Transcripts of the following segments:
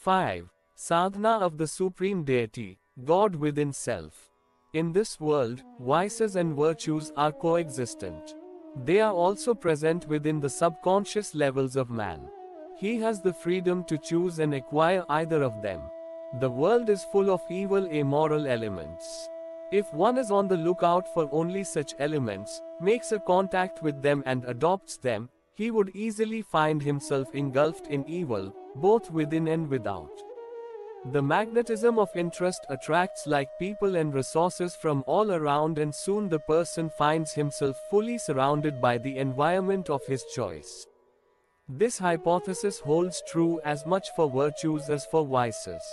5. Sadhana of the Supreme Deity, God within self. In this world, vices and virtues are coexistent. They are also present within the subconscious levels of man. He has the freedom to choose and acquire either of them. The world is full of evil amoral elements. If one is on the lookout for only such elements, makes a contact with them and adopts them, he would easily find himself engulfed in evil, both within and without. The magnetism of interest attracts like people and resources from all around, and soon the person finds himself fully surrounded by the environment of his choice. This hypothesis holds true as much for virtues as for vices.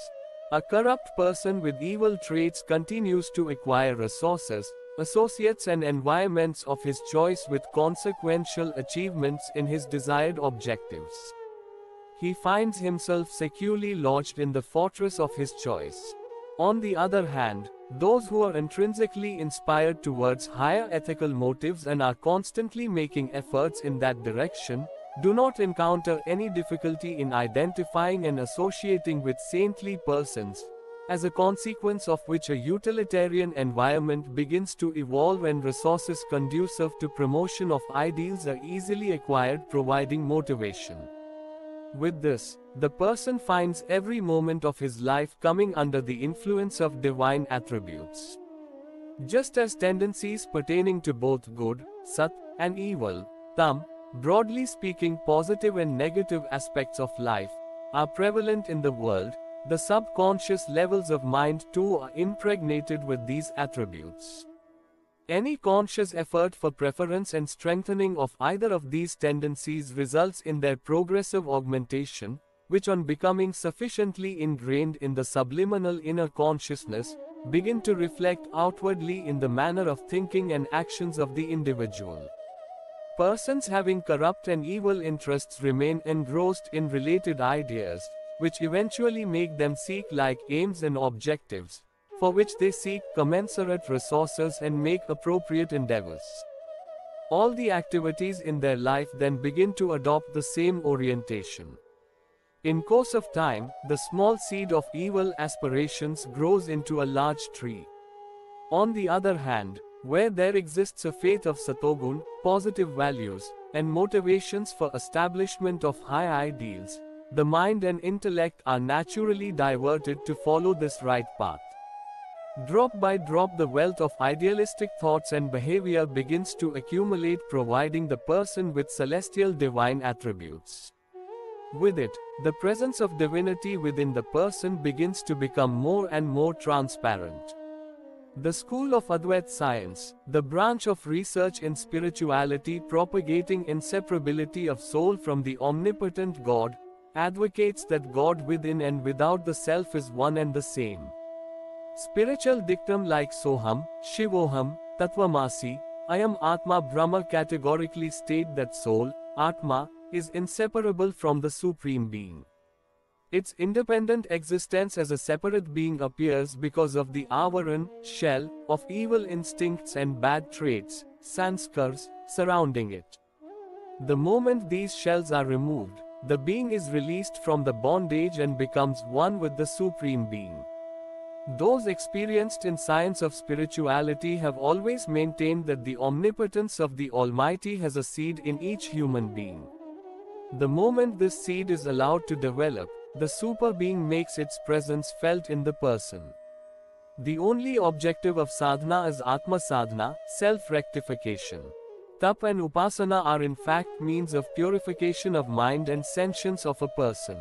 A corrupt person with evil traits continues to acquire resources, associates and environments of his choice with consequential achievements in his desired objectives. He finds himself securely lodged in the fortress of his choice. On the other hand, those who are intrinsically inspired towards higher ethical motives and are constantly making efforts in that direction, do not encounter any difficulty in identifying and associating with saintly persons, as a consequence of which a utilitarian environment begins to evolve and resources conducive to promotion of ideals are easily acquired, providing motivation. With this, the person finds every moment of his life coming under the influence of divine attributes. Just as tendencies pertaining to both good, Sat, and evil, Tam, broadly speaking positive and negative aspects of life, are prevalent in the world, the subconscious levels of mind too are impregnated with these attributes. Any conscious effort for preference and strengthening of either of these tendencies results in their progressive augmentation, which on becoming sufficiently ingrained in the subliminal inner consciousness, begin to reflect outwardly in the manner of thinking and actions of the individual. Persons having corrupt and evil interests remain engrossed in related ideas, which eventually make them seek like aims and objectives, for which they seek commensurate resources and make appropriate endeavors. All the activities in their life then begin to adopt the same orientation. In course of time, the small seed of evil aspirations grows into a large tree. On the other hand, where there exists a faith of Satogun, positive values, and motivations for establishment of high ideals, the mind and intellect are naturally diverted to follow this right path. Drop by drop the wealth of idealistic thoughts and behavior begins to accumulate, providing the person with celestial divine attributes. With it, the presence of divinity within the person begins to become more and more transparent. The school of Advait science, the branch of research in spirituality propagating inseparability of soul from the omnipotent God, advocates that God within and without the self is one and the same. Spiritual dictum like Soham, Shivoham, Tattvamasi, Ayam Atma Brahma categorically state that soul, Atma, is inseparable from the Supreme Being. Its independent existence as a separate being appears because of the avaran, shell, of evil instincts and bad traits, sanskars, surrounding it. The moment these shells are removed, the being is released from the bondage and becomes one with the Supreme Being. Those experienced in science of spirituality have always maintained that the omnipotence of the Almighty has a seed in each human being. The moment this seed is allowed to develop, the super being makes its presence felt in the person. The only objective of sadhana is Atma sadhana, self-rectification. Tap and upasana are in fact means of purification of mind and sentience of a person.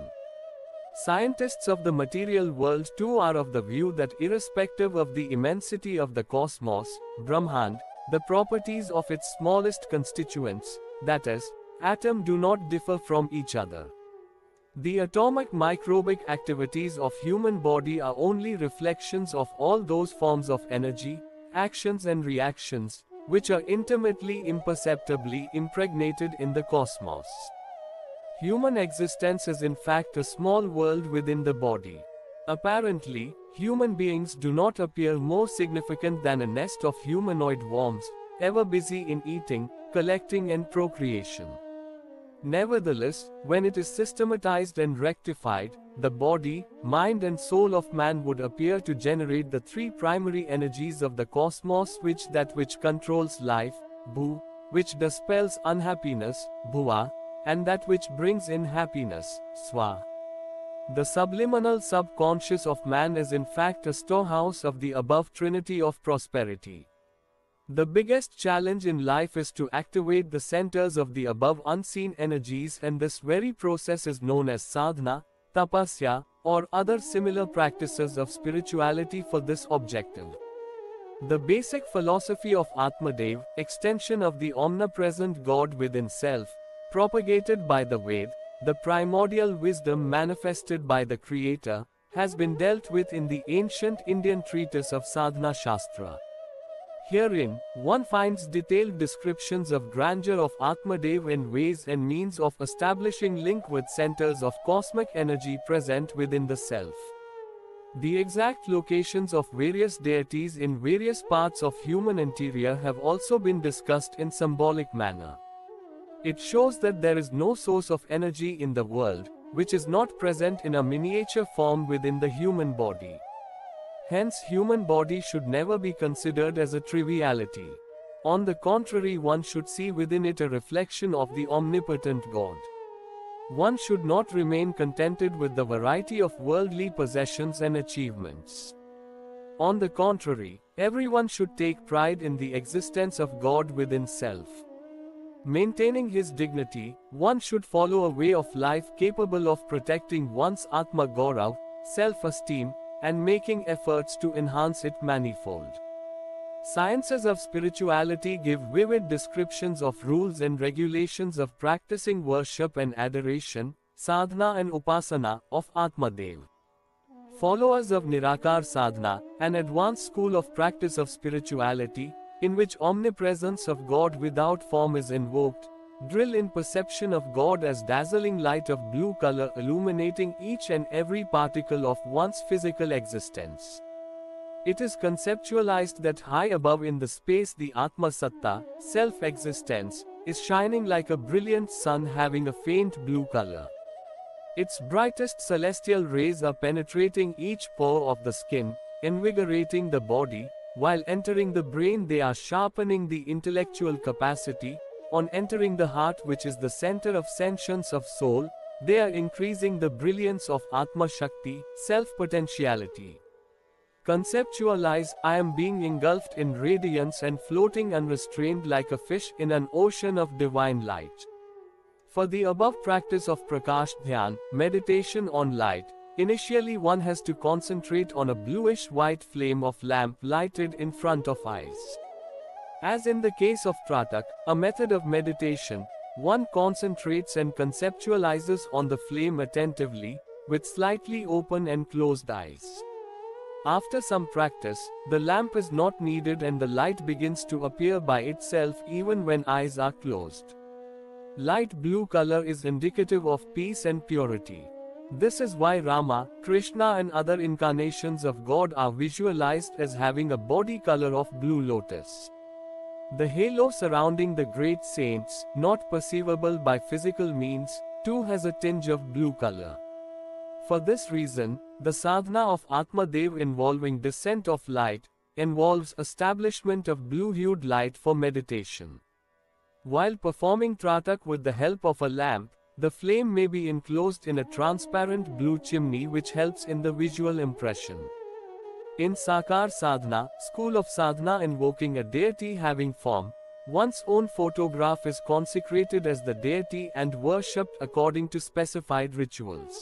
Scientists of the material world too are of the view that irrespective of the immensity of the cosmos, Brahmand, the properties of its smallest constituents, that is, atom, do not differ from each other. The atomic microbic activities of human body are only reflections of all those forms of energy, actions and reactions, which are intimately imperceptibly impregnated in the cosmos. Human existence is in fact a small world within the body. Apparently, human beings do not appear more significant than a nest of humanoid worms, ever busy in eating, collecting and procreation. Nevertheless, when it is systematized and rectified, the body, mind and soul of man would appear to generate the three primary energies of the cosmos, which controls life, Bhu, which dispels unhappiness, Bhuva, and that which brings in happiness, Swa. The subliminal subconscious of man is in fact a storehouse of the above trinity of prosperity. The biggest challenge in life is to activate the centers of the above unseen energies, and this very process is known as sadhana, tapasya, or other similar practices of spirituality for this objective. The basic philosophy of Atmadev, extension of the omnipresent God within self, propagated by the Ved, the primordial wisdom manifested by the Creator, has been dealt with in the ancient Indian treatise of Sadhana Shastra. Herein, one finds detailed descriptions of grandeur of Atmadev and ways and means of establishing link with centers of cosmic energy present within the self. The exact locations of various deities in various parts of human interior have also been discussed in symbolic manner. It shows that there is no source of energy in the world, which is not present in a miniature form within the human body. Hence, human body should never be considered as a triviality. On the contrary, one should see within it a reflection of the omnipotent God. One should not remain contented with the variety of worldly possessions and achievements. On the contrary, everyone should take pride in the existence of God within self. Maintaining his dignity, one should follow a way of life capable of protecting one's Atma Gaurav, self-esteem, and making efforts to enhance it manifold. Sciences of spirituality give vivid descriptions of rules and regulations of practicing worship and adoration, sadhana and upasana, of Atmadev. Followers of Nirakar Sadhana, an advanced school of practice of spirituality, in which omnipresence of God without form is invoked, drill in perception of God as dazzling light of blue color illuminating each and every particle of one's physical existence. It is conceptualized that high above in the space the Atma Satta, self-existence, is shining like a brilliant sun having a faint blue color. Its brightest celestial rays are penetrating each pore of the skin, invigorating the body, while entering the brain they are sharpening the intellectual capacity. On entering the heart, which is the center of sentience of soul, they are increasing the brilliance of Atma Shakti, self-potentiality. Conceptualize, I am being engulfed in radiance and floating unrestrained like a fish in an ocean of divine light. For the above practice of Prakash Dhyan, meditation on light, initially one has to concentrate on a bluish-white flame of lamp lighted in front of eyes. As in the case of Tratak, a method of meditation, one concentrates and conceptualizes on the flame attentively, with slightly open and closed eyes. After some practice, the lamp is not needed and the light begins to appear by itself even when eyes are closed. Light blue color is indicative of peace and purity. This is why Rama, Krishna and other incarnations of God are visualized as having a body color of blue lotus. The halo surrounding the great saints, not perceivable by physical means, too has a tinge of blue color. For this reason, the sadhana of Atmadev involving descent of light, involves establishment of blue-hued light for meditation. While performing Tratak with the help of a lamp, the flame may be enclosed in a transparent blue chimney which helps in the visual impression. In Sakar Sadhana, school of sadhana invoking a deity having form, one's own photograph is consecrated as the deity and worshipped according to specified rituals.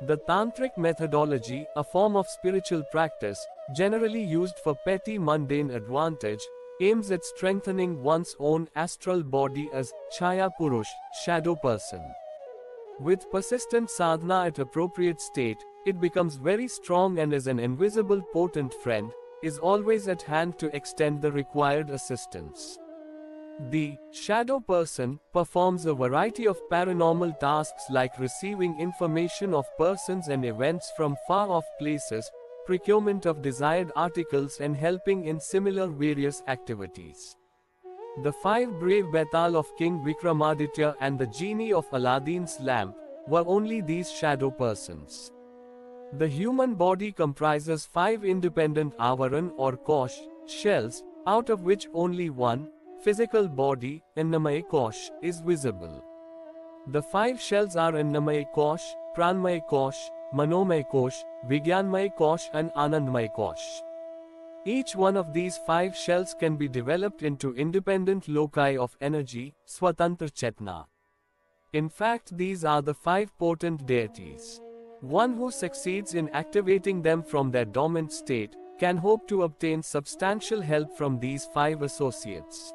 The Tantric methodology, a form of spiritual practice, generally used for petty mundane advantage, aims at strengthening one's own astral body as Chaya Purush, shadow person. With persistent sadhana at appropriate state, it becomes very strong and as an invisible potent friend, is always at hand to extend the required assistance. The shadow person performs a variety of paranormal tasks like receiving information of persons and events from far-off places, procurement of desired articles and helping in similar various activities. The 5 brave Betal of King Vikramaditya and the genie of Aladdin's lamp, were only these shadow persons. The human body comprises 5 independent avaran or kosh shells, out of which only one, physical body, Annamaya kosh, is visible. The 5 shells are Annamaya kosh, Pranmaya kosh, Manomaya kosh, Vigyanmaya kosh and Anandmaya kosh. Each one of these 5 shells can be developed into independent loci of energy, Swatantra Chetna. In fact, these are the 5 potent deities. One who succeeds in activating them from their dormant state can hope to obtain substantial help from these 5 associates.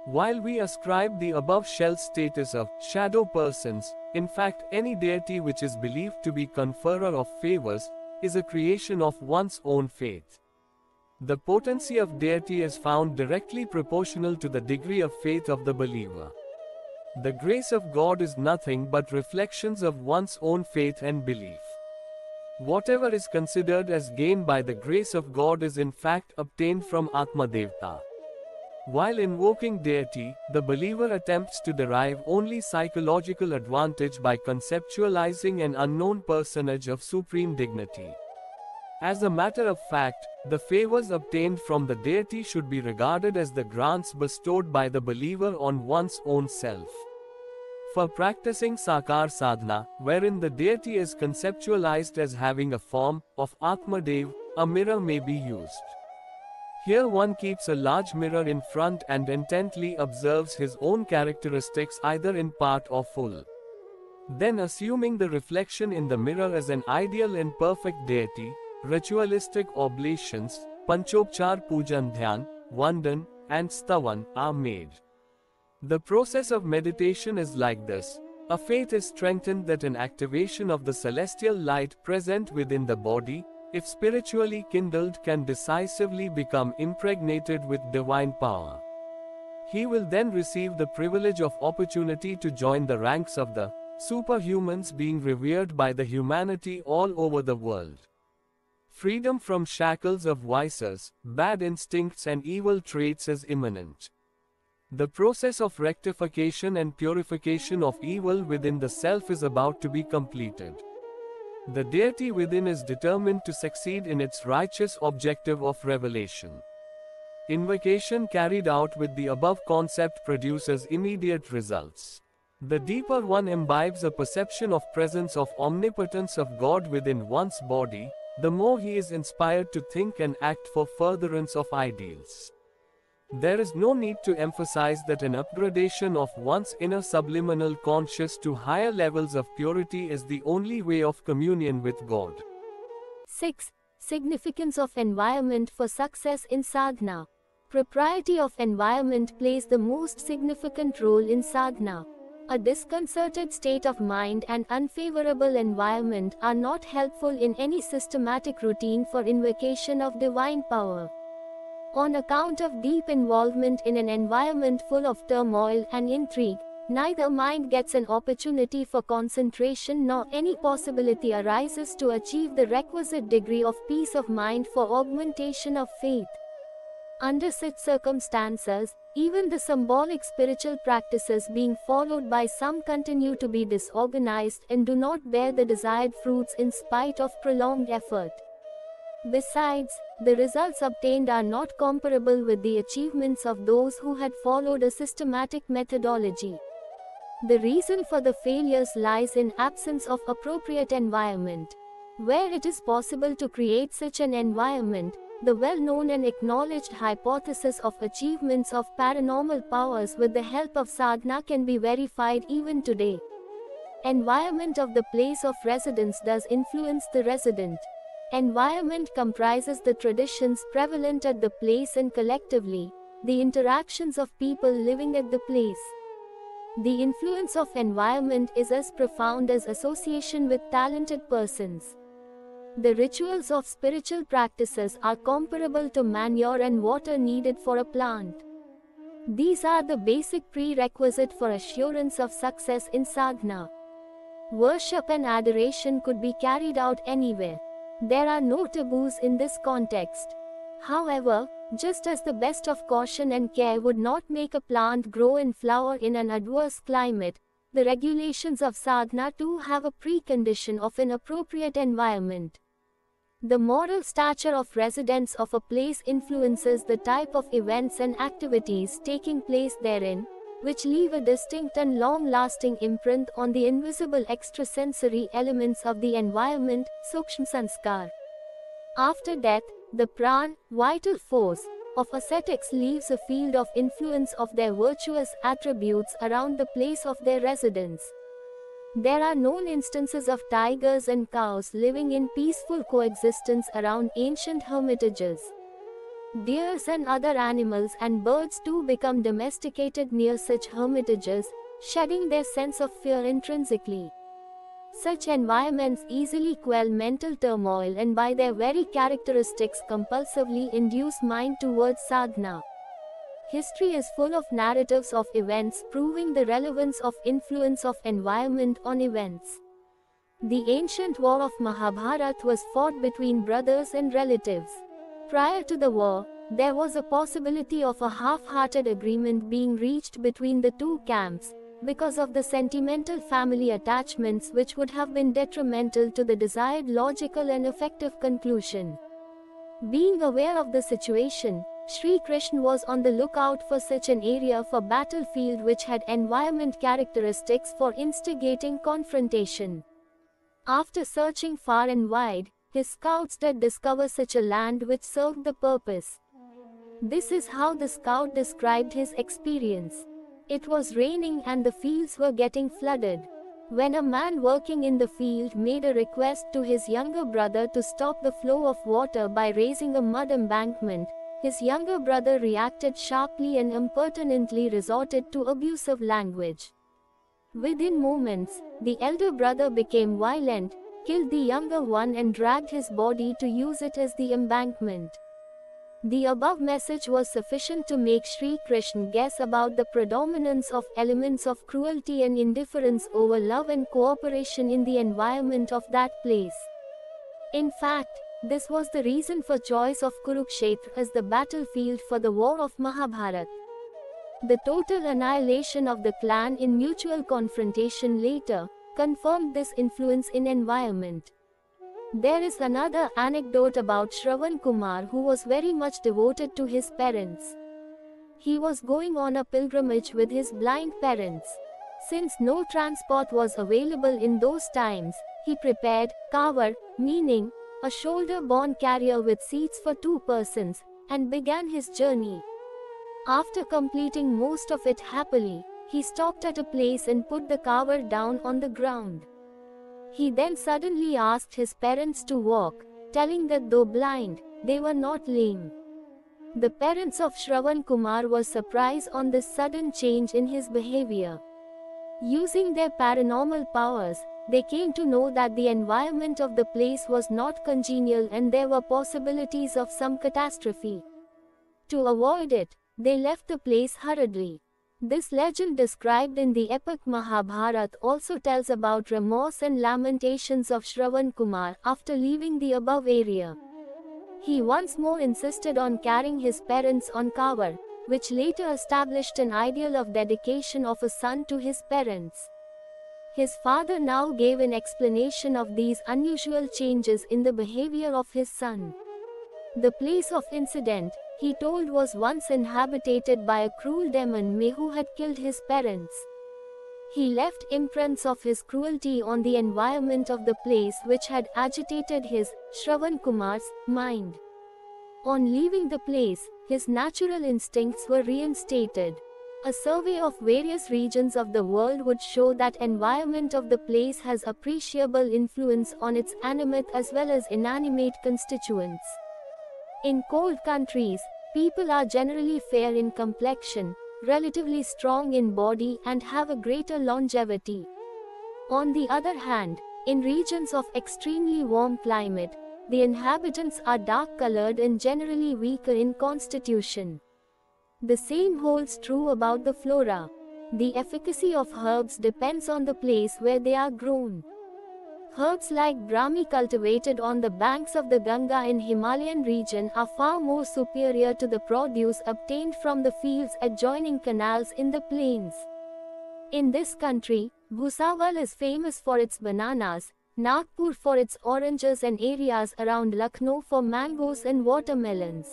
While we ascribe the above shell status of shadow persons, in fact any deity which is believed to be conferrer of favors is a creation of one's own faith. The potency of deity is found directly proportional to the degree of faith of the believer. The grace of God is nothing but reflections of one's own faith and belief. Whatever is considered as gain by the grace of God is in fact obtained from Atma Devta. While invoking deity, the believer attempts to derive only psychological advantage by conceptualizing an unknown personage of supreme dignity. As a matter of fact, the favors obtained from the deity should be regarded as the grants bestowed by the believer on one's own self. For practicing Sakar Sadhana, wherein the deity is conceptualized as having a form of Atmadev, a mirror may be used. Here one keeps a large mirror in front and intently observes his own characteristics either in part or full. Then, assuming the reflection in the mirror as an ideal and perfect deity, ritualistic oblations, Panchopchar Pujan Dhyan, Vandan, and Stavan are made. The process of meditation is like this. A faith is strengthened that an activation of the celestial light present within the body, if spiritually kindled, can decisively become impregnated with divine power. He will then receive the privilege of opportunity to join the ranks of the superhumans being revered by the humanity all over the world. Freedom from shackles of vices, bad instincts and evil traits is imminent. The process of rectification and purification of evil within the self is about to be completed. The deity within is determined to succeed in its righteous objective of revelation. Invocation carried out with the above concept produces immediate results. The deeper one imbibes a perception of presence of omnipotence of God within one's body, the more he is inspired to think and act for furtherance of ideals. There is no need to emphasize that an upgradation of one's inner subliminal conscious to higher levels of purity is the only way of communion with God. 6. Significance of environment for success in sadhana. Propriety of environment plays the most significant role in sadhana. A disconcerted state of mind and unfavorable environment are not helpful in any systematic routine for invocation of divine power. On account of deep involvement in an environment full of turmoil and intrigue, neither mind gets an opportunity for concentration nor any possibility arises to achieve the requisite degree of peace of mind for augmentation of faith. Under such circumstances, even the symbolic spiritual practices being followed by some continue to be disorganized and do not bear the desired fruits in spite of prolonged effort. Besides, the results obtained are not comparable with the achievements of those who had followed a systematic methodology. The reason for the failures lies in absence of appropriate environment. Where it is possible to create such an environment, the well-known and acknowledged hypothesis of achievements of paranormal powers with the help of sadhana can be verified even today. Environment of the place of residence does influence the resident. Environment comprises the traditions prevalent at the place and collectively, the interactions of people living at the place. The influence of environment is as profound as association with talented persons. The rituals of spiritual practices are comparable to manure and water needed for a plant. These are the basic prerequisite for assurance of success in sadhana. Worship and adoration could be carried out anywhere. There are no taboos in this context. However, just as the best of caution and care would not make a plant grow and flower in an adverse climate, The regulations of sadhana too have a precondition of an appropriate environment. The moral stature of residents of a place influences the type of events and activities taking place therein, which leave a distinct and long-lasting imprint on the invisible extrasensory elements of the environment, sukshma sanskar. After death, the pran, vital force, of ascetics leaves a field of influence of their virtuous attributes around the place of their residence. There are known instances of tigers and cows living in peaceful coexistence around ancient hermitages. Deers and other animals and birds too become domesticated near such hermitages, shedding their sense of fear intrinsically. Such environments easily quell mental turmoil and by their very characteristics compulsively induce mind towards sadhana. History is full of narratives of events proving the relevance of influence of environment on events. The ancient war of Mahabharata was fought between brothers and relatives. Prior to the war, there was a possibility of a half-hearted agreement being reached between the two camps, because of the sentimental family attachments which would have been detrimental to the desired logical and effective conclusion. Being aware of the situation, Sri Krishna was on the lookout for such an area for battlefield which had environment characteristics for instigating confrontation. After searching far and wide, his scouts did discover such a land which served the purpose. This is how the scout described his experience. It was raining and the fields were getting flooded. When a man working in the field made a request to his younger brother to stop the flow of water by raising a mud embankment, his younger brother reacted sharply and impertinently resorted to abusive language. Within moments, the elder brother became violent, killed the younger one and dragged his body to use it as the embankment. The above message was sufficient to make Sri Krishna guess about the predominance of elements of cruelty and indifference over love and cooperation in the environment of that place. In fact, this was the reason for choice of Kurukshetra as the battlefield for the war of Mahabharata. The total annihilation of the clan in mutual confrontation later confirmed this influence in environment. There is another anecdote about Shravan Kumar who was very much devoted to his parents. He was going on a pilgrimage with his blind parents. Since no transport was available in those times, he prepared kavar, meaning a shoulder-borne carrier with seats for 2 persons, and began his journey. After completing most of it happily, he stopped at a place and put the kavar down on the ground. He then suddenly asked his parents to walk, telling that though blind, they were not lame. The parents of Shravan Kumar were surprised on this sudden change in his behavior. Using their paranormal powers, they came to know that the environment of the place was not congenial and there were possibilities of some catastrophe. To avoid it, they left the place hurriedly. This legend described in the epic Mahabharata also tells about remorse and lamentations of Shravan Kumar after leaving the above area. He once more insisted on carrying his parents on kavar, which later established an ideal of dedication of a son to his parents. His father now gave an explanation of these unusual changes in the behavior of his son. The place of incident, he told, was once inhabited by a cruel demon who had killed his parents. He left imprints of his cruelty on the environment of the place which had agitated his, Shravan Kumar's, mind. On leaving the place, his natural instincts were reinstated. A survey of various regions of the world would show that environment of the place has appreciable influence on its animate as well as inanimate constituents. In cold countries, people are generally fair in complexion, relatively strong in body and have a greater longevity. On the other hand, in regions of extremely warm climate, the inhabitants are dark-colored and generally weaker in constitution. The same holds true about the flora. The efficacy of herbs depends on the place where they are grown. Herbs like Brahmi cultivated on the banks of the Ganga in Himalayan region are far more superior to the produce obtained from the fields adjoining canals in the plains. In this country, Bhusawal is famous for its bananas, Nagpur for its oranges, and areas around Lucknow for mangoes and watermelons.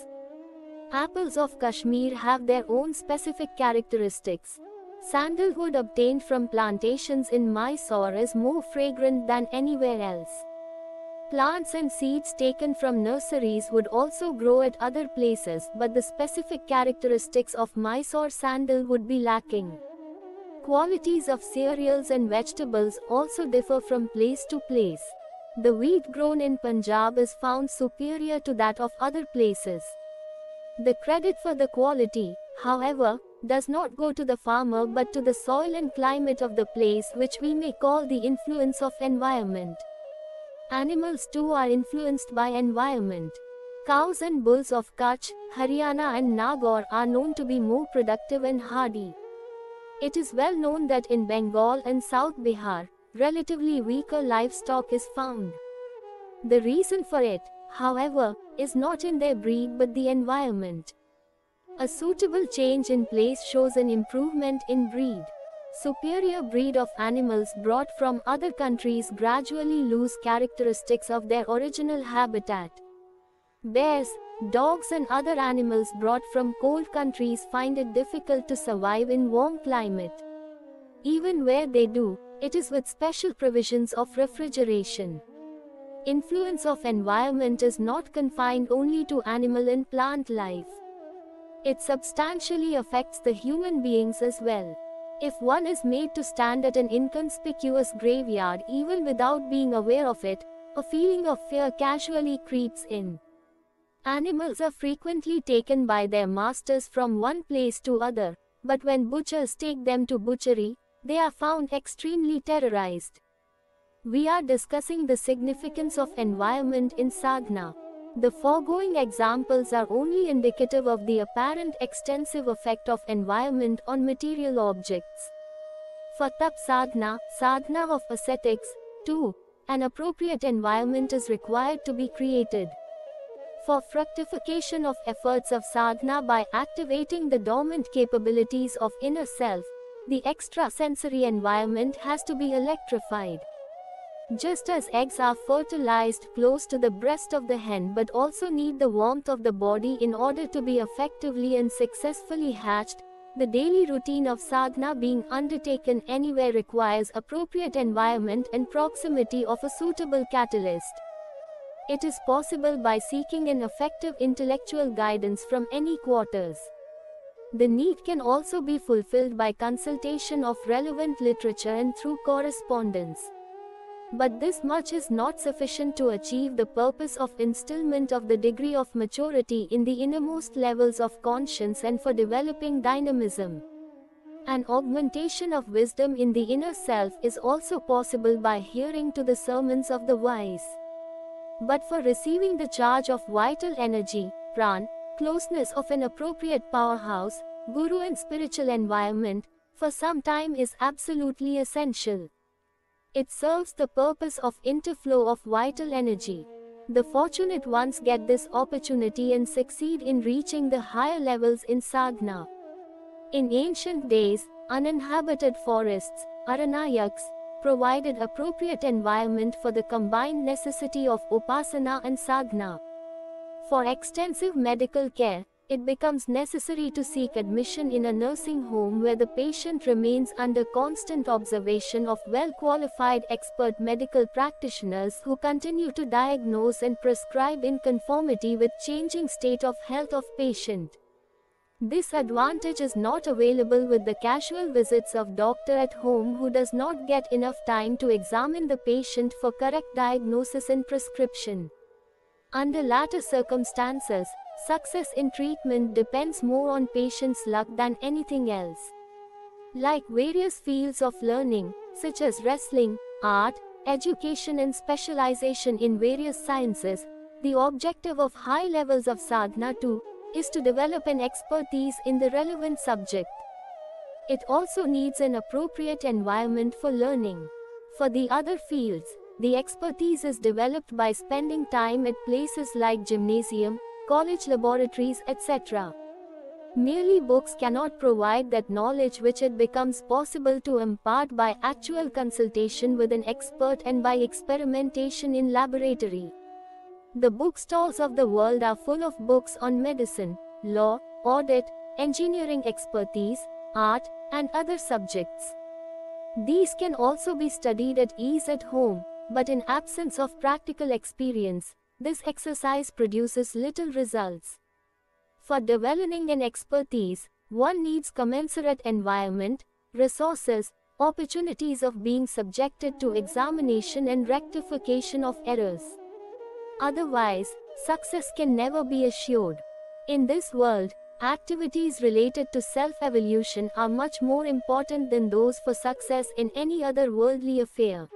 Apples of Kashmir have their own specific characteristics. Sandalwood obtained from plantations in Mysore is more fragrant than anywhere else. Plants and seeds taken from nurseries would also grow at other places, but the specific characteristics of Mysore sandal would be lacking. Qualities of cereals and vegetables also differ from place to place. The wheat grown in Punjab is found superior to that of other places. The credit for the quality, however, does not go to the farmer but to the soil and climate of the place, which we may call the influence of environment. Animals too are influenced by environment. Cows and bulls of Kutch, Haryana and Nagaur are known to be more productive and hardy. It is well known that in Bengal and South Bihar, relatively weaker livestock is found. The reason for it, however, is not in their breed but the environment. A suitable change in place shows an improvement in breed. Superior breed of animals brought from other countries gradually lose characteristics of their original habitat. Bears, dogs and other animals brought from cold countries find it difficult to survive in warm climate. Even where they do, it is with special provisions of refrigeration. Influence of environment is not confined only to animal and plant life. It substantially affects the human beings as well. If one is made to stand at an inconspicuous graveyard even without being aware of it, a feeling of fear casually creeps in. Animals are frequently taken by their masters from one place to other, but when butchers take them to butchery, they are found extremely terrorized. We are discussing the significance of environment in sadhana. The foregoing examples are only indicative of the apparent extensive effect of environment on material objects. For tap sadhana, sadhana of ascetics, too, an appropriate environment is required to be created. For fructification of efforts of sadhana by activating the dormant capabilities of inner self, the extrasensory environment has to be electrified. Just as eggs are fertilized close to the breast of the hen but also need the warmth of the body in order to be effectively and successfully hatched, the daily routine of sadhana being undertaken anywhere requires appropriate environment and proximity of a suitable catalyst. It is possible by seeking an effective intellectual guidance from any quarters. The need can also be fulfilled by consultation of relevant literature and through correspondence. But this much is not sufficient to achieve the purpose of instillment of the degree of maturity in the innermost levels of conscience and for developing dynamism. An augmentation of wisdom in the inner self is also possible by hearing to the sermons of the wise. But for receiving the charge of vital energy, pran, closeness of an appropriate powerhouse, guru and spiritual environment, for some time is absolutely essential. It serves the purpose of interflow of vital energy. The fortunate ones get this opportunity and succeed in reaching the higher levels in sadhana. In ancient days, uninhabited forests, aranayaks, provided appropriate environment for the combined necessity of upasana and sadhana. For extensive medical care, it becomes necessary to seek admission in a nursing home where the patient remains under constant observation of well-qualified expert medical practitioners who continue to diagnose and prescribe in conformity with changing state of health of patient. This advantage is not available with the casual visits of doctor at home who does not get enough time to examine the patient for correct diagnosis and prescription. Under latter circumstances, success in treatment depends more on patient's luck than anything else. Like various fields of learning, such as wrestling, art, education and specialization in various sciences, the objective of high levels of sadhana too, is to develop an expertise in the relevant subject. It also needs an appropriate environment for learning. For the other fields, the expertise is developed by spending time at places like gymnasium, college laboratories, etc. Merely books cannot provide that knowledge which it becomes possible to impart by actual consultation with an expert and by experimentation in laboratory. The bookstores of the world are full of books on medicine, law, audit, engineering expertise, art, and other subjects. These can also be studied at ease at home, but in absence of practical experience, this exercise produces little results. For developing an expertise, one needs commensurate environment, resources, opportunities of being subjected to examination and rectification of errors. Otherwise, success can never be assured. In this world, activities related to self-evolution are much more important than those for success in any other worldly affair.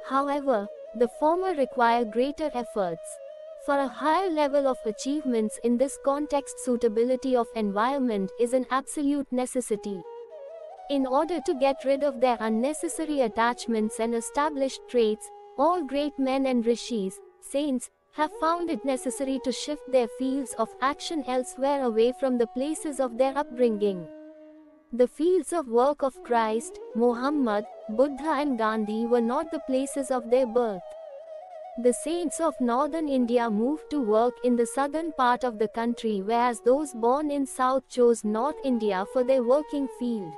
However, the former require greater efforts. For a higher level of achievements in this context, suitability of environment is an absolute necessity. In order to get rid of their unnecessary attachments and established traits, all great men and rishis, saints, have found it necessary to shift their fields of action elsewhere away from the places of their upbringing. The fields of work of Christ, Muhammad, Buddha and Gandhi were not the places of their birth. The saints of northern India moved to work in the southern part of the country, whereas those born in south chose North India for their working field.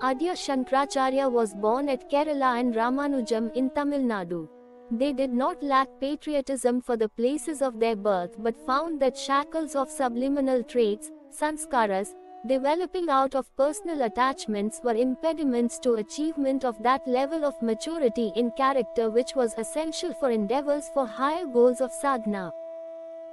Adya Shankaracharya was born at Kerala and Ramanujam in Tamil Nadu. They did not lack patriotism for the places of their birth but found that shackles of subliminal traits, sanskaras, developing out of personal attachments were impediments to achievement of that level of maturity in character which was essential for endeavors for higher goals of sadhana.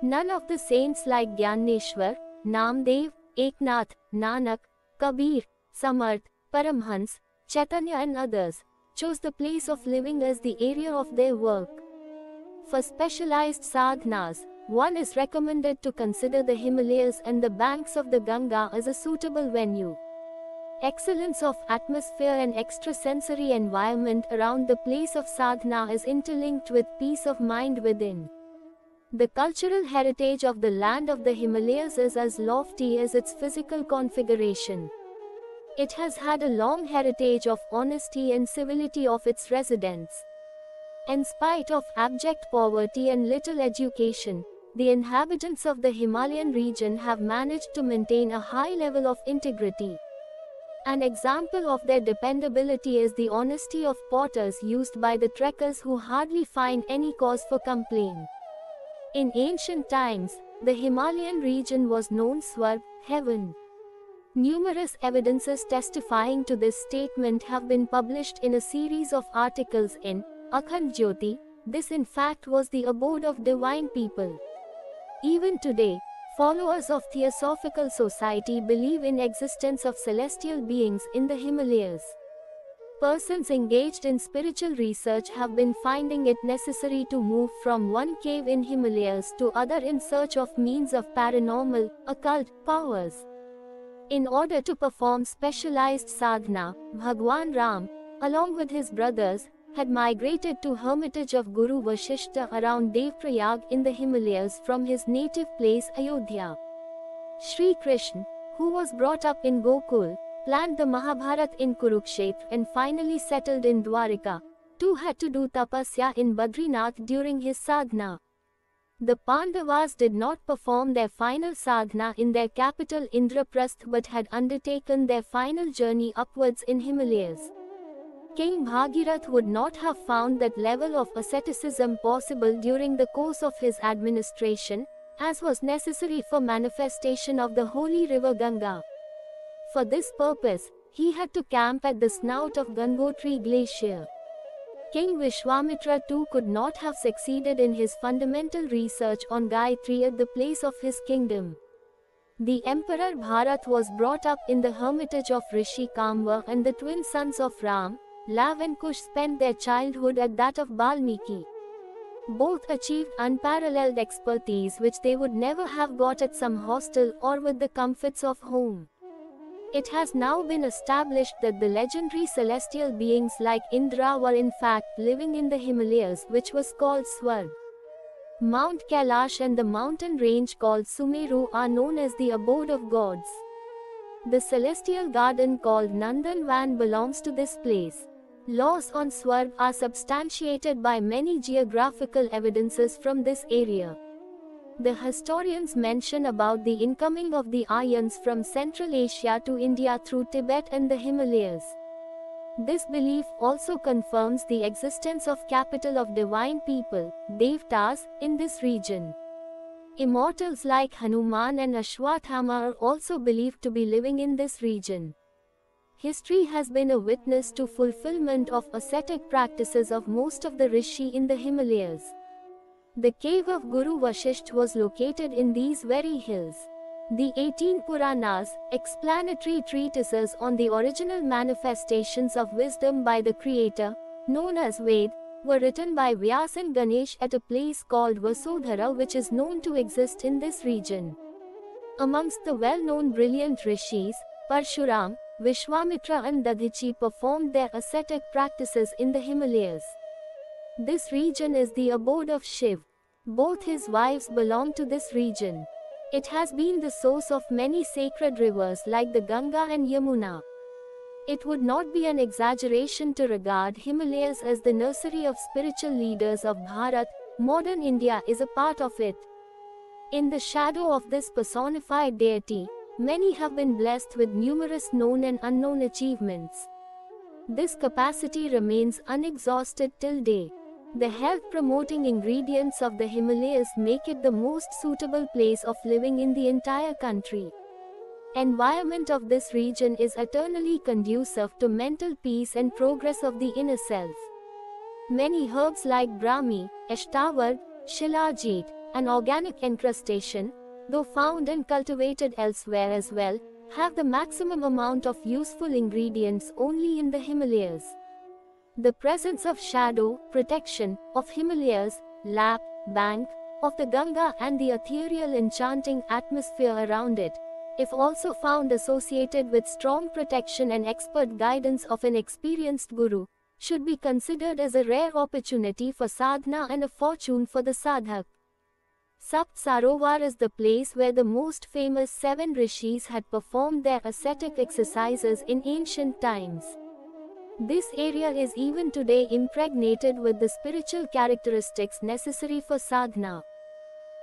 None of the saints like Gyaneshwar, Namdev, Eknath, Nanak, Kabir, Samarth, Paramhans, Chaitanya and others chose the place of living as the area of their work. For specialized sadhanas, one is recommended to consider the Himalayas and the banks of the Ganga as a suitable venue. Excellence of atmosphere and extrasensory environment around the place of sadhana is interlinked with peace of mind within. The cultural heritage of the land of the Himalayas is as lofty as its physical configuration. It has had a long heritage of honesty and civility of its residents. In spite of abject poverty and little education, the inhabitants of the Himalayan region have managed to maintain a high level of integrity. An example of their dependability is the honesty of potters used by the trekkers who hardly find any cause for complaint. In ancient times, the Himalayan region was known Swarg, heaven. Numerous evidences testifying to this statement have been published in a series of articles in Akhand Jyoti. This in fact was the abode of divine people. Even today, followers of Theosophical Society believe in existence of celestial beings in the Himalayas. Persons engaged in spiritual research have been finding it necessary to move from one cave in Himalayas to other in search of means of paranormal, occult powers. In order to perform specialized sadhana, Bhagwan Ram, along with his brothers, had migrated to hermitage of Guru Vasishtha around Devprayag in the Himalayas from his native place Ayodhya. Sri Krishna, who was brought up in Gokul, planned the Mahabharata in Kurukshetra and finally settled in Dwarika, too had to do tapasya in Badrinath during his sadhana. The Pandavas did not perform their final sadhana in their capital Indraprastha but had undertaken their final journey upwards in Himalayas. King Bhagirath would not have found that level of asceticism possible during the course of his administration, as was necessary for manifestation of the holy river Ganga. For this purpose, he had to camp at the snout of Gangotri glacier. King Vishwamitra too could not have succeeded in his fundamental research on Gayatri at the place of his kingdom. The Emperor Bharat was brought up in the hermitage of Rishi Kamva and the twin sons of Ram, Lav and Kush spent their childhood at that of Balmiki. Both achieved unparalleled expertise which they would never have got at some hostel or with the comforts of home. It has now been established that the legendary celestial beings like Indra were in fact living in the Himalayas, which was called Swarg. Mount Kailash and the mountain range called Sumeru are known as the abode of gods. The celestial garden called Nandanvan belongs to this place. Laws on Swarg are substantiated by many geographical evidences from this area. The historians mention about the incoming of the Aryans from Central Asia to India through Tibet and the Himalayas. This belief also confirms the existence of capital of divine people, Devtas, in this region. Immortals like Hanuman and Ashwatthama are also believed to be living in this region. History has been a witness to fulfillment of ascetic practices of most of the rishi in the Himalayas. The cave of Guru Vasishtha was located in these very hills. The 18 Puranas, explanatory treatises on the original manifestations of wisdom by the Creator, known as Ved, were written by Vyas and Ganesh at a place called Vasudhara, which is known to exist in this region. Amongst the well-known brilliant rishis, Parshuram, Vishwamitra and Dadichi performed their ascetic practices in the Himalayas. This region is the abode of Shiv. Both his wives belong to this region. It has been the source of many sacred rivers like the Ganga and Yamuna. It would not be an exaggeration to regard Himalayas as the nursery of spiritual leaders of Bharat. Modern India is a part of it. In the shadow of this personified deity, many have been blessed with numerous known and unknown achievements. This capacity remains unexhausted till day. The health-promoting ingredients of the Himalayas make it the most suitable place of living in the entire country. Environment of this region is eternally conducive to mental peace and progress of the inner self. Many herbs like Brahmi, Ashtavard, Shilajit, and organic encrustation, though found and cultivated elsewhere as well, have the maximum amount of useful ingredients only in the Himalayas. The presence of shadow, protection, of Himalayas, lap, bank, of the Ganga and the ethereal enchanting atmosphere around it, if also found associated with strong protection and expert guidance of an experienced guru, should be considered as a rare opportunity for sadhana and a fortune for the sadhak. Sapt Sarovar is the place where the most famous 7 rishis had performed their ascetic exercises in ancient times. This area is even today impregnated with the spiritual characteristics necessary for sadhana.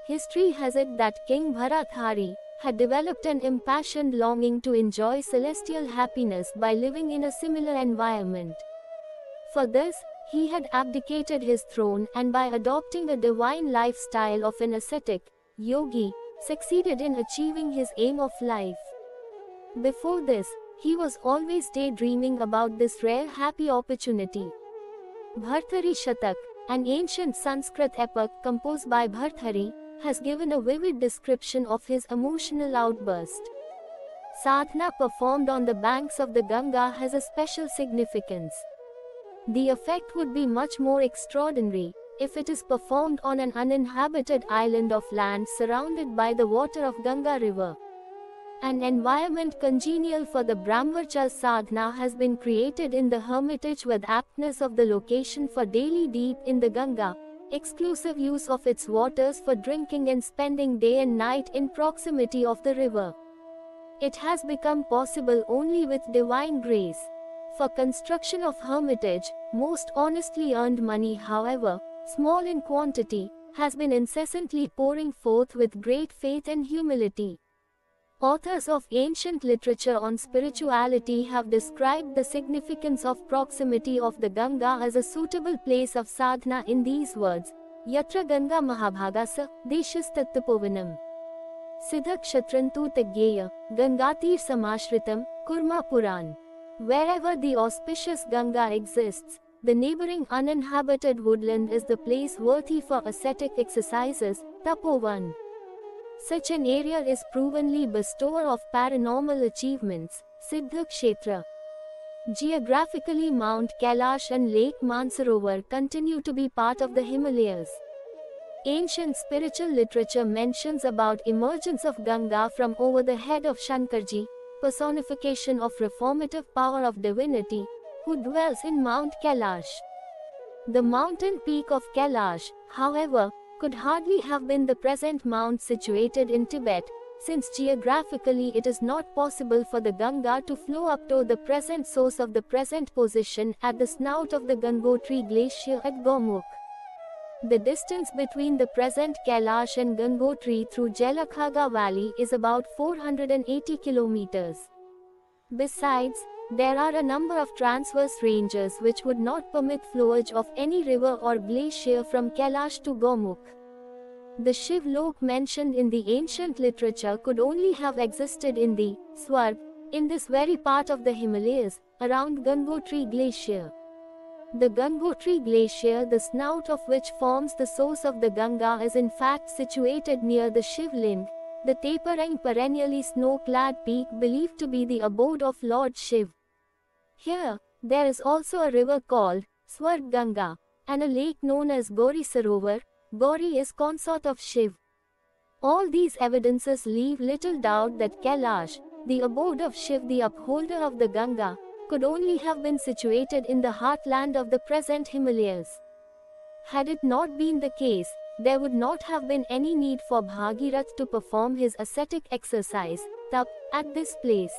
History has it that King Bharathari had developed an impassioned longing to enjoy celestial happiness by living in a similar environment. For this, he had abdicated his throne and by adopting a divine lifestyle of an ascetic, yogi, succeeded in achieving his aim of life. Before this, he was always daydreaming about this rare happy opportunity. Bhartari Shatak, an ancient Sanskrit epic composed by Bhartari, has given a vivid description of his emotional outburst. Sadhana performed on the banks of the Ganga has a special significance. The effect would be much more extraordinary if it is performed on an uninhabited island of land surrounded by the water of Ganga river. An environment congenial for the Brahmacharya sadhana has been created in the hermitage with aptness of the location for daily deep in the Ganga, exclusive use of its waters for drinking and spending day and night in proximity of the river. It has become possible only with divine grace. For construction of hermitage, most honestly earned money, however, small in quantity, has been incessantly pouring forth with great faith and humility. Authors of ancient literature on spirituality have described the significance of proximity of the Ganga as a suitable place of sadhana in these words: Yatra Ganga Mahabhagasa, Deshas Tattapovinam. Siddha Kshatrantu Tagyeya, Gangatir Samashritam, Kurma Puran. Wherever the auspicious Ganga exists, the neighboring uninhabited woodland is the place worthy for ascetic exercises, Tapovan. Such an area is provenly bestower of paranormal achievements, Siddha Kshetra. Geographically, Mount Kailash and Lake Mansarovar continue to be part of the Himalayas. Ancient spiritual literature mentions about emergence of Ganga from over the head of Shankarji, personification of reformative power of divinity, who dwells in Mount Kailash. The mountain peak of Kailash, however, could hardly have been the present mount situated in Tibet, since geographically it is not possible for the Ganga to flow up to the present source of the present position at the snout of the Gangotri Glacier at Gomukh. The distance between the present Kailash and Gangotri through Jailakhaga Valley is about 480 kilometers. Besides, there are a number of transverse ranges which would not permit flowage of any river or glacier from Kailash to Gomukh. The Shiv Lok mentioned in the ancient literature could only have existed in the Swarg, in this very part of the Himalayas, around Gangotri Glacier. The Gangotri Glacier, the snout of which forms the source of the Ganga, is in fact situated near the Shiv Ling, the tapering perennially snow-clad peak believed to be the abode of Lord Shiv. Here, there is also a river called Swarg Ganga, and a lake known as Gauri Sarovar. Gauri is consort of Shiv. All these evidences leave little doubt that Kailash, the abode of Shiv, the upholder of the Ganga, could only have been situated in the heartland of the present Himalayas. Had it not been the case, there would not have been any need for Bhagirath to perform his ascetic exercise, tap, at this place.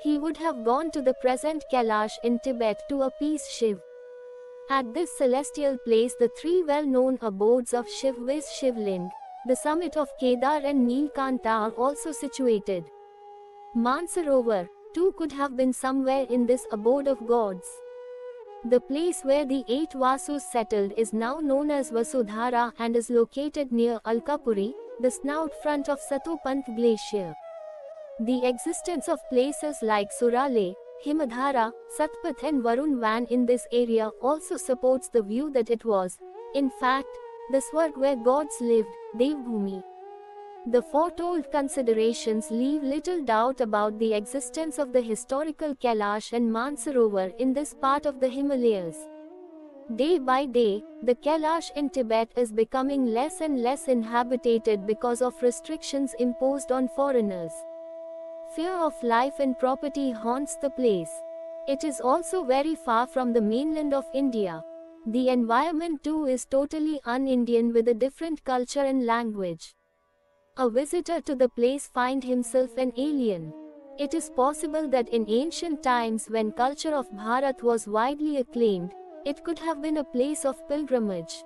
He would have gone to the present Kailash in Tibet to appease Shiv. At this celestial place the three well-known abodes of Shiv viz Shivling, the summit of Kedar and Neelkanta are also situated. Mansarovar, too, could have been somewhere in this abode of gods. The place where the 8 Vasus settled is now known as Vasudhara and is located near Alkapuri, the snout front of Satopant Glacier. The existence of places like Surale, Himadhara, Satpath and Varun Van in this area also supports the view that it was, in fact, the Swarg where gods lived, Devbhumi. The foretold considerations leave little doubt about the existence of the historical Kailash and Mansarovar in this part of the Himalayas. Day by day, the Kailash in Tibet is becoming less and less inhabited because of restrictions imposed on foreigners. Fear of life and property haunts the place. It is also very far from the mainland of India. The environment too is totally un-Indian with a different culture and language. A visitor to the place finds himself an alien. It is possible that in ancient times when culture of Bharat was widely acclaimed, it could have been a place of pilgrimage.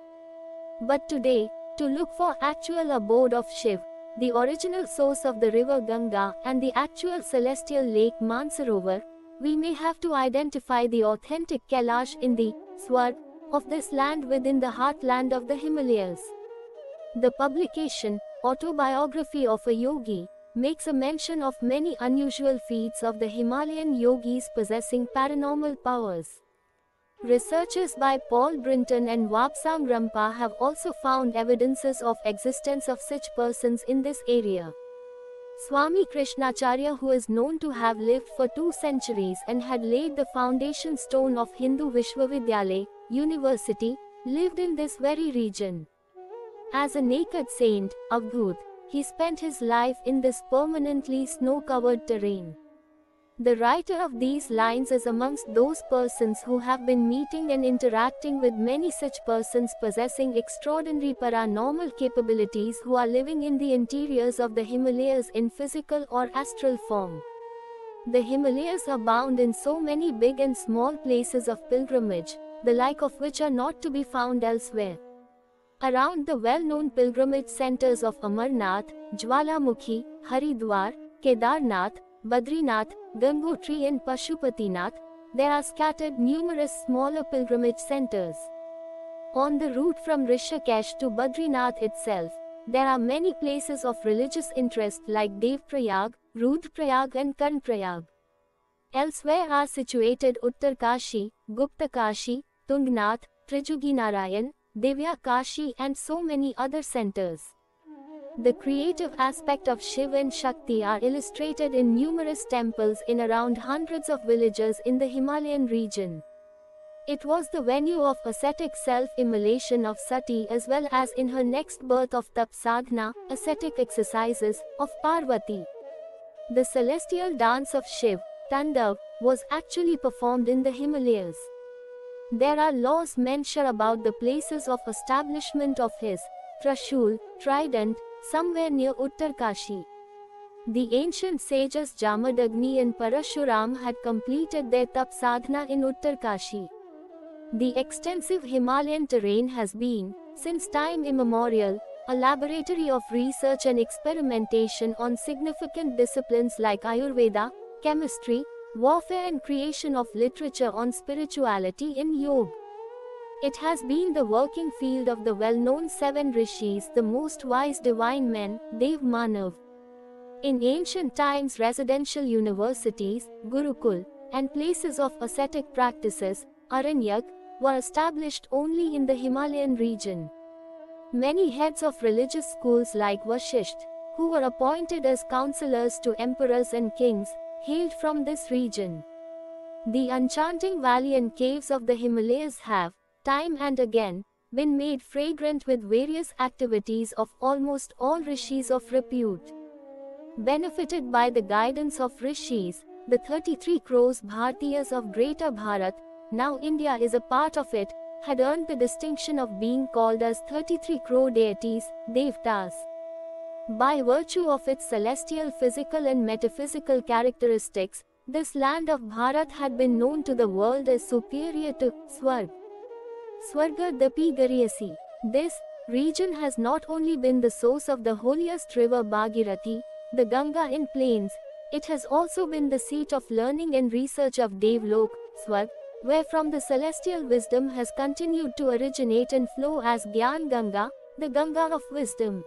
But today, to look for actual abode of Shiv, the original source of the river Ganga and the actual celestial lake Mansarovar, we may have to identify the authentic Kailash in the Swarg of this land within the heartland of the Himalayas. The publication, Autobiography of a Yogi, makes a mention of many unusual feats of the Himalayan yogis possessing paranormal powers. Researchers by Paul Brinton and Wabsang Rampa have also found evidences of existence of such persons in this area. Swami Krishnacharya, who is known to have lived for 2 centuries and had laid the foundation stone of Hindu Vishwavidyalaya, University, lived in this very region. As a naked saint, Avadhut, he spent his life in this permanently snow-covered terrain. The writer of these lines is amongst those persons who have been meeting and interacting with many such persons possessing extraordinary paranormal capabilities who are living in the interiors of the Himalayas in physical or astral form. The Himalayas abound in so many big and small places of pilgrimage, the like of which are not to be found elsewhere. Around the well-known pilgrimage centers of Amarnath, Jwalamukhi, Haridwar, Kedarnath, Badrinath, Gangotri and Pashupatinath, there are scattered numerous smaller pilgrimage centers. On the route from Rishikesh to Badrinath itself, there are many places of religious interest like Devprayag, Rudraprayag and Karnprayag. Elsewhere are situated Uttarkashi, Guptakashi, Tungnath, Trijuginarayan, Divya Kashi and so many other centers. The creative aspect of Shiv and Shakti are illustrated in numerous temples in around hundreds of villages in the Himalayan region. It was the venue of ascetic self-immolation of Sati as well as in her next birth of Tap Sadhana, ascetic exercises, of Parvati. The celestial dance of Shiv, Tandav, was actually performed in the Himalayas. There are laws mentioned about the places of establishment of his Trishul, trident, somewhere near Uttarkashi. The ancient sages Jamadagni and Parashuram had completed their tap sadhana in Uttarkashi. The extensive Himalayan terrain has been, since time immemorial, a laboratory of research and experimentation on significant disciplines like Ayurveda, chemistry, warfare and creation of literature on spirituality in yoga. It has been the working field of the well-known 7 rishis, the most wise divine men, Dev Manav. In ancient times, residential universities, Gurukul, and places of ascetic practices, Aranyak, were established only in the Himalayan region. Many heads of religious schools like Vashisht, who were appointed as counselors to emperors and kings, hailed from this region. The enchanting valley and caves of the Himalayas have, time and again, been made fragrant with various activities of almost all rishis of repute. Benefited by the guidance of rishis, the 33 crores Bhartiyas of Greater Bharat, now India is a part of it, had earned the distinction of being called as 33 crore deities, Devtas. By virtue of its celestial physical and metaphysical characteristics, this land of Bharat had been known to the world as superior to Swarg. Swarga Dapi Gariyasi. This region has not only been the source of the holiest river Bhagirathi, the Ganga in plains, it has also been the seat of learning and research of Devlok, Swarg, wherefrom the celestial wisdom has continued to originate and flow as Gyan Ganga, the Ganga of wisdom.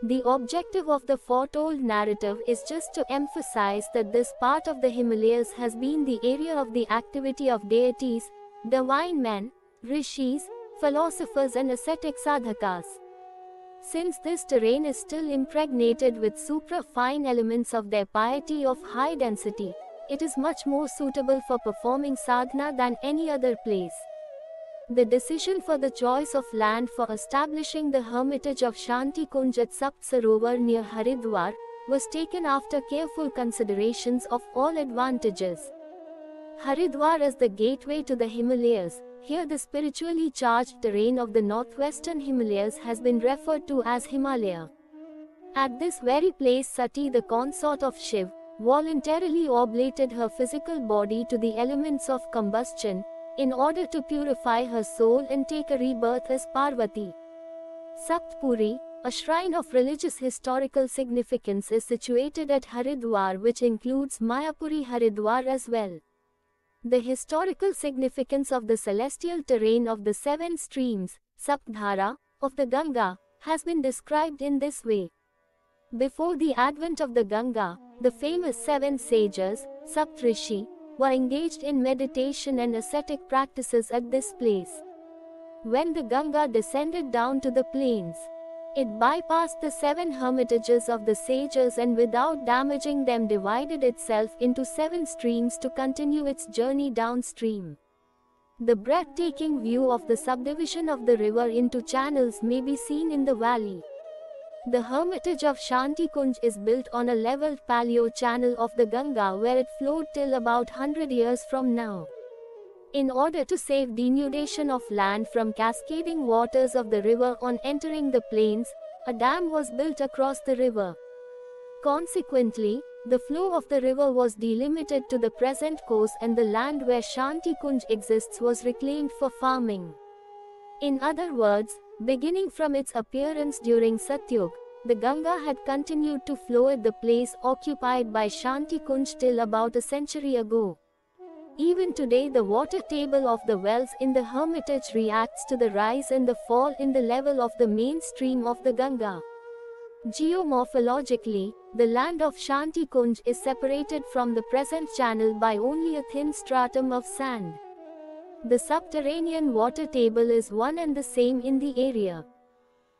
The objective of the foretold narrative is just to emphasize that this part of the Himalayas has been the area of the activity of deities, divine men, rishis, philosophers and ascetic sadhakas. Since this terrain is still impregnated with supra-fine elements of their piety of high density, it is much more suitable for performing sadhana than any other place. The decision for the choice of land for establishing the hermitage of Shanti Kunj at Sapt Sarovar near Haridwar was taken after careful considerations of all advantages. Haridwar is the gateway to the Himalayas. Here the spiritually charged terrain of the northwestern Himalayas has been referred to as Himalaya. At this very place Sati, the consort of Shiv, voluntarily oblated her physical body to the elements of combustion, in order to purify her soul and take a rebirth as Parvati. Saptpuri, a shrine of religious historical significance, is situated at Haridwar, which includes Mayapuri Haridwar as well. The historical significance of the celestial terrain of the 7 streams, Saptdhara, of the Ganga, has been described in this way. Before the advent of the Ganga, the famous 7 sages, Saptrishi, were engaged in meditation and ascetic practices at this place. When the Ganga descended down to the plains, it bypassed the 7 hermitages of the sages and without damaging them divided itself into 7 streams to continue its journey downstream. The breathtaking view of the subdivision of the river into channels may be seen in the valley. The hermitage of Shanti Kunj is built on a leveled paleo channel of the Ganga where it flowed till about 100 years from now. In order to save denudation of land from cascading waters of the river on entering the plains, a dam was built across the river. Consequently, the flow of the river was delimited to the present course and the land where Shanti Kunj exists was reclaimed for farming. In other words, beginning from its appearance during Satyug, the Ganga had continued to flow at the place occupied by Shanti Kunj till about a century ago. Even today the water table of the wells in the hermitage reacts to the rise and the fall in the level of the main stream of the Ganga. Geomorphologically, the land of Shanti Kunj is separated from the present channel by only a thin stratum of sand. The subterranean water table is one and the same in the area.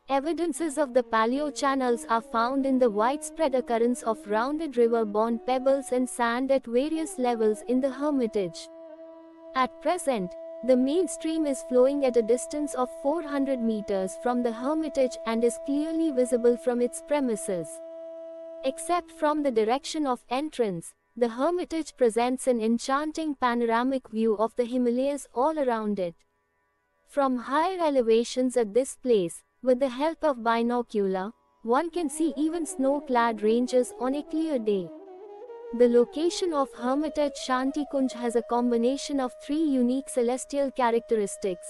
Evidences of the paleo channels are found in the widespread occurrence of rounded river-borne pebbles and sand at various levels in the hermitage. At present, the main stream is flowing at a distance of 400 meters from the hermitage and is clearly visible from its premises. Except from the direction of entrance, the hermitage presents an enchanting panoramic view of the Himalayas all around it. From higher elevations at this place, With the help of binocular, one can see even snow-clad ranges on a clear day. The location of Hermitage Shanti Kunj has a combination of three unique celestial characteristics.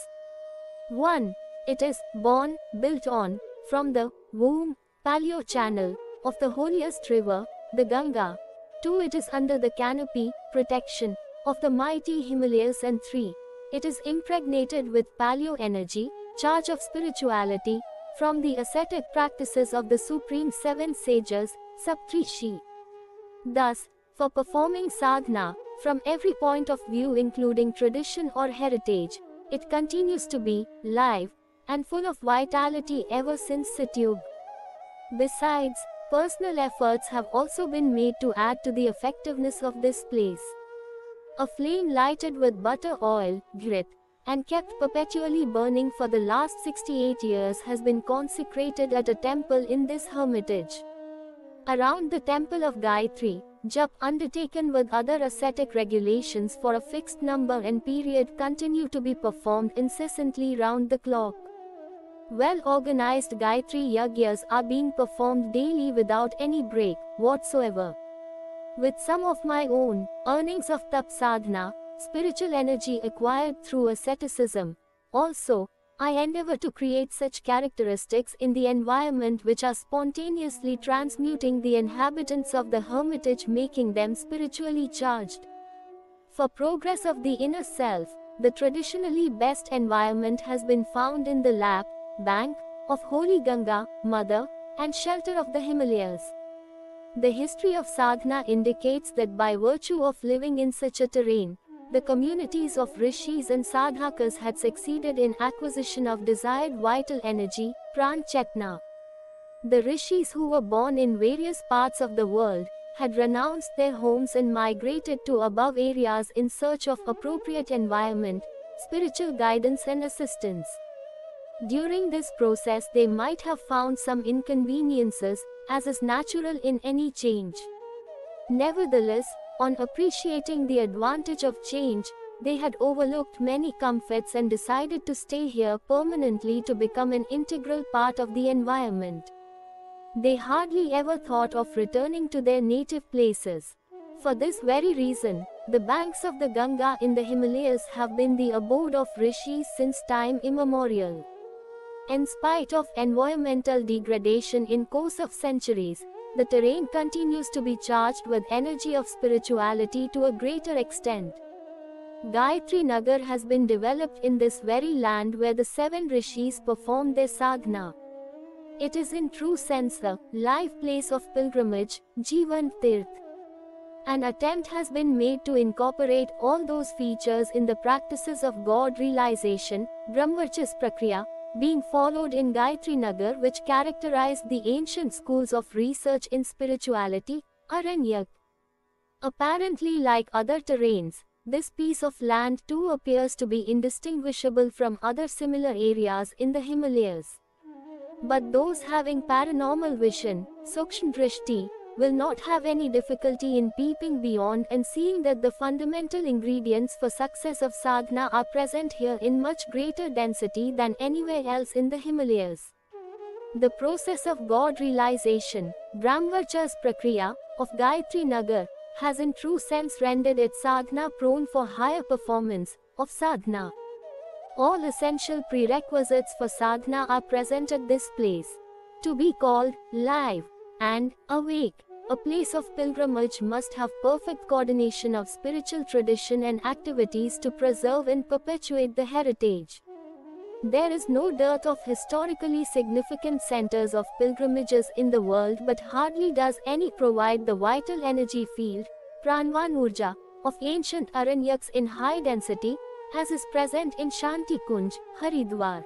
1. It is born, built on, from the womb, paleo channel, of the holiest river, the Ganga. 2. It is under the canopy, protection, of the mighty Himalayas. And 3. It is impregnated with paleo energy, charge of spirituality, from the ascetic practices of the supreme seven sages, Saptrishi. Thus, for performing sadhana, from every point of view including tradition or heritage, it continues to be live and full of vitality ever since Satyug. Besides, personal efforts have also been made to add to the effectiveness of this place. A flame lighted with butter oil, grit, and kept perpetually burning for the last 68 years has been consecrated at a temple in this hermitage. Around the temple of Gayatri, Jap undertaken with other ascetic regulations for a fixed number and period continue to be performed incessantly round the clock. Well-organized Gayatri Yagyas are being performed daily without any break whatsoever. With some of my own earnings of tap sadhana, spiritual energy acquired through asceticism, also, I endeavor to create such characteristics in the environment which are spontaneously transmuting the inhabitants of the hermitage, making them spiritually charged. For progress of the inner self, the traditionally best environment has been found in the lap, bank, of Holy Ganga, mother, and shelter of the Himalayas. The history of sadhana indicates that by virtue of living in such a terrain, the communities of rishis and sadhakas had succeeded in acquisition of desired vital energy, pran chetna. The rishis who were born in various parts of the world had renounced their homes and migrated to above areas in search of appropriate environment, spiritual guidance and assistance. During this process they might have found some inconveniences, as is natural in any change. Nevertheless, on appreciating the advantage of change, they had overlooked many comforts and decided to stay here permanently to become an integral part of the environment. They hardly ever thought of returning to their native places. For this very reason, the banks of the Ganga in the Himalayas have been the abode of rishis since time immemorial. In spite of environmental degradation in course of centuries, the terrain continues to be charged with energy of spirituality to a greater extent. Gayatri Nagar has been developed in this very land where the seven rishis performed their sadhana. It is in true sense a live place of pilgrimage, Jivan Tirth. An attempt has been made to incorporate all those features in the practices of God realization, Brahmacharya Prakriya, being followed in Gayatri Nagar, which characterized the ancient schools of research in spirituality, Aranyak. Apparently like other terrains, this piece of land too appears to be indistinguishable from other similar areas in the Himalayas. But those having paranormal vision, Sukshma Drishti, will not have any difficulty in peeping beyond and seeing that the fundamental ingredients for success of sadhana are present here in much greater density than anywhere else in the Himalayas. The process of God realization, Brahmacharya Prakriya, of Gayatri Nagar, has in true sense rendered it sadhana prone for higher performance of sadhana. All essential prerequisites for sadhana are present at this place. To be called live and awake, a place of pilgrimage must have perfect coordination of spiritual tradition and activities to preserve and perpetuate the heritage. There is no dearth of historically significant centers of pilgrimages in the world, but hardly does any provide the vital energy field, Pranvan Urja, of ancient Aranyaks in high density, as is present in Shanti Kunj, Haridwar.